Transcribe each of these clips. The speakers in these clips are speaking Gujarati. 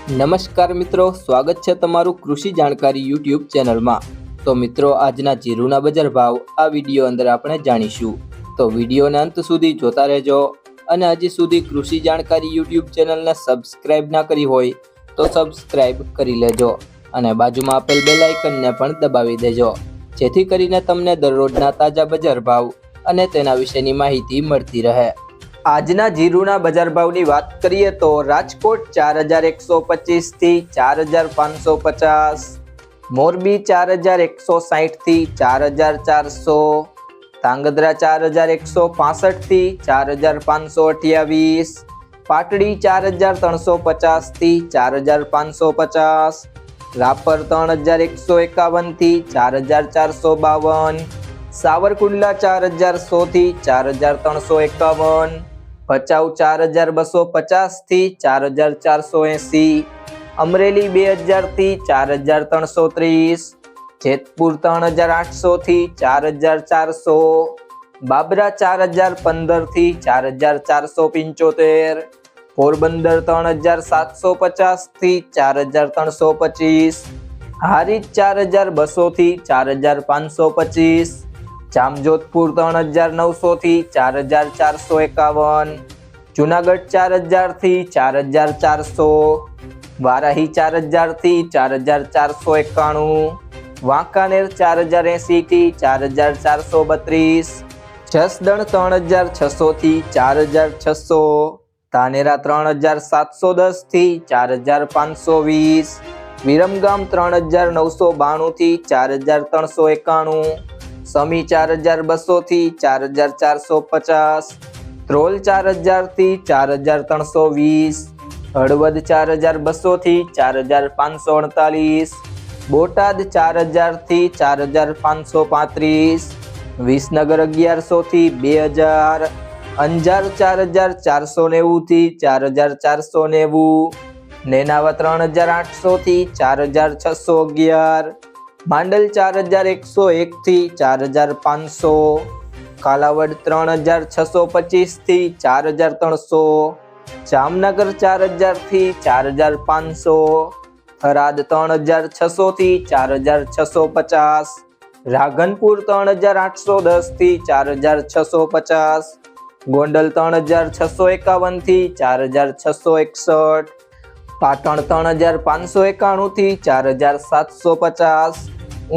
નમસ્કાર મિત્રો, સ્વાગત છે તમારું કૃષિ જાણકારી યુટ્યુબ ચેનલમાં। તો મિત્રો, આજના જીરુના બજાર ભાવ આ વિડીયો અંદર આપણે જાણીશું, તો વિડીયોને અંત સુધી જોતા રહેજો। અને હજી સુધી કૃષિ જાણકારી યુટ્યુબ ચેનલને સબસ્ક્રાઇબ ના કરી હોય તો સબસ્ક્રાઇબ કરી લેજો અને બાજુમાં આપેલ બેલ આઇકનને પણ દબાવી દેજો, જેથી કરીને તમને દરરોજના તાજા બજાર ભાવ અને તેના વિશેની માહિતી મળતી રહે। આજના જીરુના બજાર ભાવની વાત કરીએ તો રાજકોટ 4125 થી 4550, મોરબી 4160 થી 4400, ધાંગધ્રા 4165 થી 4528, પાટડી 4350 થી 4550, રાપર 3151 થી 4452, સાવરકુંડલા 4100 થી 4351, ભચાઉ 4250 થી 4480, અમરેલી 2000 થી 4330, જેતપુર 3800 થી 4400, બાબરા 4015 થી 4475, પોરબંદર 3750 થી 4325, હારીજ 4200 થી 4525, જામજોધપુર 3900 થી 4451, જુનાગઢ 4000 થી 4400, વારાહી 4000 થી 4491, વાંકાનેર 4080 થી 4432, જસદણ 3600 થી 4600, ધાનેરા 3710 થી 4520, વિરમગામ 3992 થી 4391, સમી 4200 થી 4450, ધ્રોલ 4000 થી 4320, હળવદ 4200 થી 4548, બોટાદ 4000 થી 4535, વિસનગર 1100 થી 2000, અંજાર 4490 થી 4490, નેનાવા 3800 થી 4611, માંડલ 4101 થી 4500, કાલાવડ 3625 થી 4300, જામનગર 4000 થી 4500, થરાદ 3600 થી 4650, રાધનપુર 3810 થી 4650, ગોંડલ 3651 થી 4661, પાટણ 3591 થી 4750,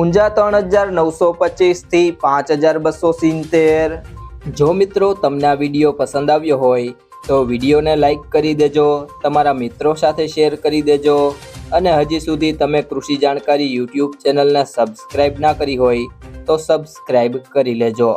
ઊંઝા 3925 થી 5270। જો મિત્રો તમને આ વિડીયો પસંદ આવ્યો હોય તો વિડીયોને લાઈક કરી દેજો, તમારા મિત્રો સાથે શેર કરી દેજો અને હજી સુધી તમે કૃષિ જાણકારી યુટ્યુબ ચેનલને સબસ્ક્રાઇબ ના કરી હોય તો સબસ્ક્રાઇબ કરી લેજો।